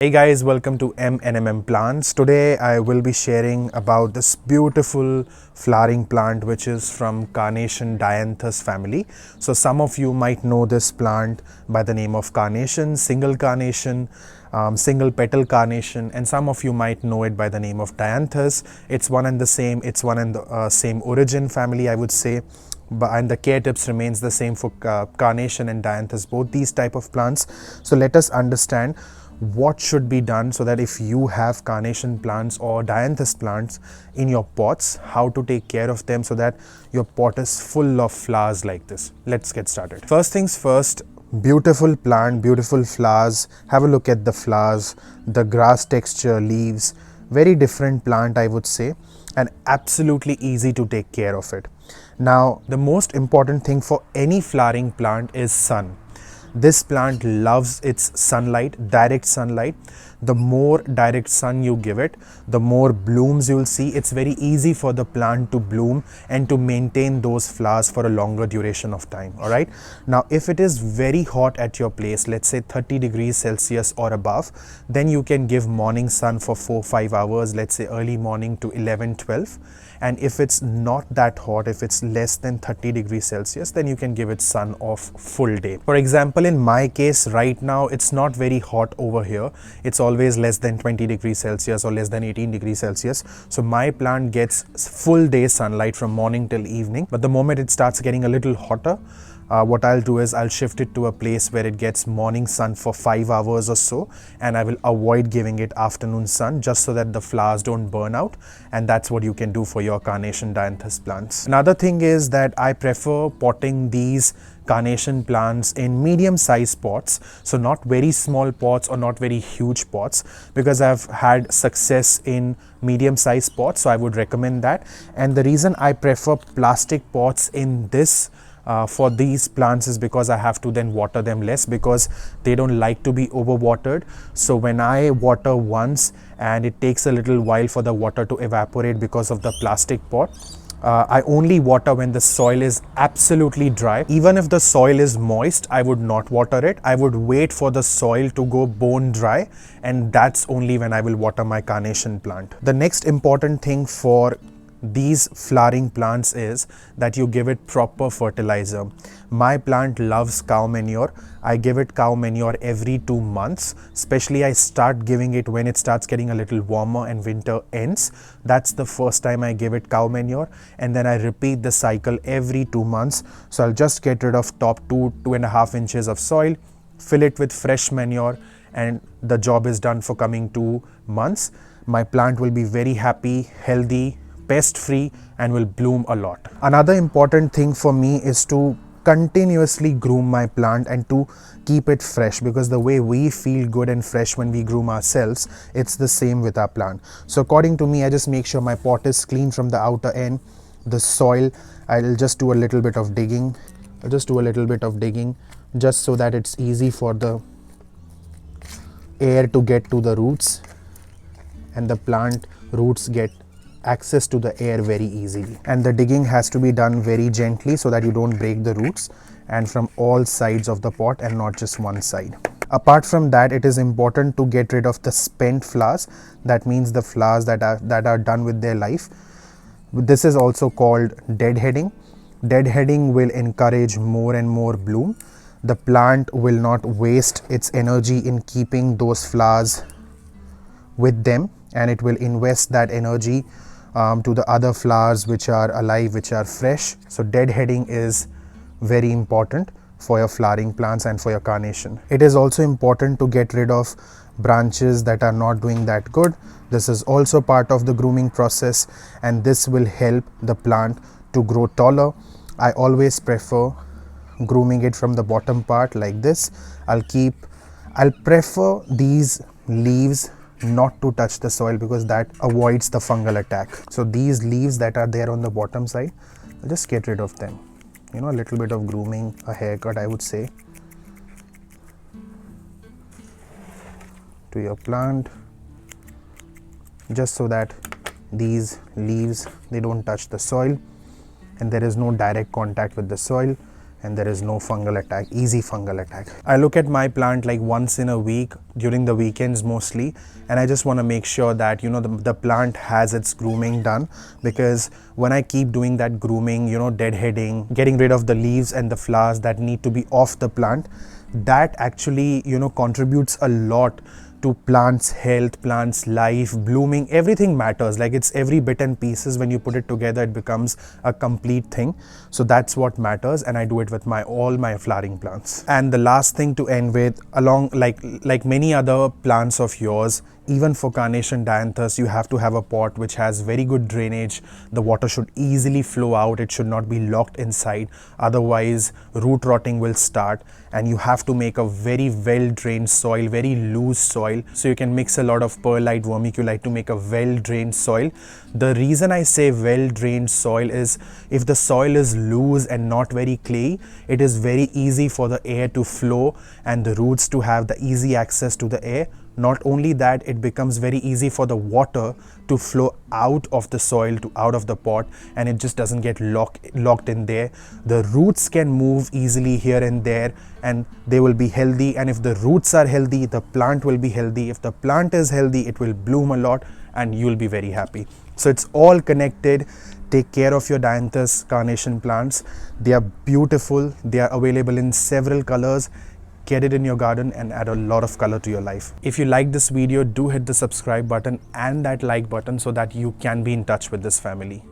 Hey guys, welcome to M&M Plants. Today I will be sharing about this beautiful flowering plant which is from Carnation Dianthus family. So some of you might know this plant by the name of Carnation, single petal carnation, and some of you might know it by the name of Dianthus. It's one and the same, it's one and the same origin family, I would say. And the care tips remains the same for Carnation and Dianthus, both these type of plants. So let us understand what should be done so that if you have carnation plants or dianthus plants in your pots, how to take care of them so that your pot is full of flowers like this. Let's get started. First things first, beautiful plant, beautiful flowers. Have a look at the flowers, the grass texture, leaves, very different plant I would say, and absolutely easy to take care of it. Now the most important thing for any flowering plant is sun. This plant loves its sunlight, direct sunlight. The more direct sun you give it, the more blooms you'll see. It's very easy for the plant to bloom and to maintain those flowers for a longer duration of time. All right. Now, if it is very hot at your place, let's say 30 degrees Celsius or above, then you can give morning sun for 4-5 hours, let's say early morning to 11-12. And if it's not that hot, if it's less than 30 degrees Celsius, then you can give it sun off full day. For example, in my case right now, it's not very hot over here. It's always less than 20 degrees Celsius or less than 18 degrees Celsius. So my plant gets full day sunlight from morning till evening. But the moment it starts getting a little hotter, what I'll do is I'll shift it to a place where it gets morning sun for 5 hours or so, and I will avoid giving it afternoon sun just so that the flowers don't burn out. And that's what you can do for your carnation dianthus plants. Another thing is that I prefer potting these carnation plants in medium sized pots, so not very small pots or not very huge pots, because I've had success in medium sized pots, so I would recommend that. And the reason I prefer plastic pots in this for these plants is because I have to then water them less, because they don't like to be overwatered. So when I water once and it takes a little while for the water to evaporate because of the plastic pot, I only water when the soil is absolutely dry. Even if the soil is moist, I would not water it. I would wait for the soil to go bone dry, and that's only when I will water my carnation plant. The next important thing for these flowering plants is that you give it proper fertilizer. My plant loves cow manure. I give it cow manure every 2 months. Especially I start giving it when it starts getting a little warmer and winter ends. That's the first time I give it cow manure, and then I repeat the cycle every 2 months. So I'll just get rid of top 2.5 inches of soil, fill it with fresh manure, and the job is done for coming 2 months. My plant will be very happy, healthy, pest free, and will bloom a lot. Another important thing for me is to continuously groom my plant and to keep it fresh, because the way we feel good and fresh when we groom ourselves, it's the same with our plant. So according to me, I just make sure my pot is clean from the outer end. The soil, I'll just do a little bit of digging. Just so that it's easy for the air to get to the roots, and the plant roots get access to the air very easily. And the digging has to be done very gently so that you don't break the roots, and from all sides of the pot and not just one side. Apart from that, it is important to get rid of the spent flowers. That means the flowers that are done with their life. This is also called deadheading. Deadheading will encourage more and more bloom. The plant will not waste its energy in keeping those flowers with them, and it will invest that energy to the other flowers which are alive, which are fresh. So deadheading is very important for your flowering plants and for your carnation. It is also important to get rid of branches that are not doing that good. This is also part of the grooming process, and this will help the plant to grow taller. I always prefer grooming it from the bottom part like this. I'll prefer these leaves not to touch the soil, because that avoids the fungal attack. So these leaves that are there on the bottom side, I'll just get rid of them. A little bit of grooming, a haircut I would say, to your plant, just so that these leaves, they don't touch the soil and there is no direct contact with the soil, and there is no fungal attack, easy fungal attack. I look at my plant like once in a week, during the weekends mostly, and I just want to make sure that, you know, the plant has its grooming done, because when I keep doing that grooming, you know, deadheading, getting rid of the leaves and the flowers that need to be off the plant, that actually, you know, contributes a lot to plants' health, plants' life, blooming. Everything matters. Like, it's every bit and pieces. When you put it together, it becomes a complete thing. So that's what matters, and I do it with all my flowering plants. And the last thing to end with, along like many other plants of yours, even for Carnation Dianthus, you have to have a pot which has very good drainage. The water should easily flow out. It should not be locked inside. Otherwise, root rotting will start. And you have to make a very well drained soil, very loose soil. So you can mix a lot of perlite, vermiculite to make a well drained soil. The reason I say well drained soil is, if the soil is loose and not very clayey, it is very easy for the air to flow and the roots to have the easy access to the air. Not only that, it becomes very easy for the water to flow out of the soil to out of the pot, and it just doesn't get locked in there. The roots can move easily here and there, and they will be healthy. And if the roots are healthy, the plant will be healthy. If the plant is healthy, it will bloom a lot and you'll be very happy. So it's all connected. Take care of your Dianthus carnation plants. They are beautiful. They are available in several colors. Get it in your garden and add a lot of color to your life. If you like this video, do hit the subscribe button and that like button so that you can be in touch with this family.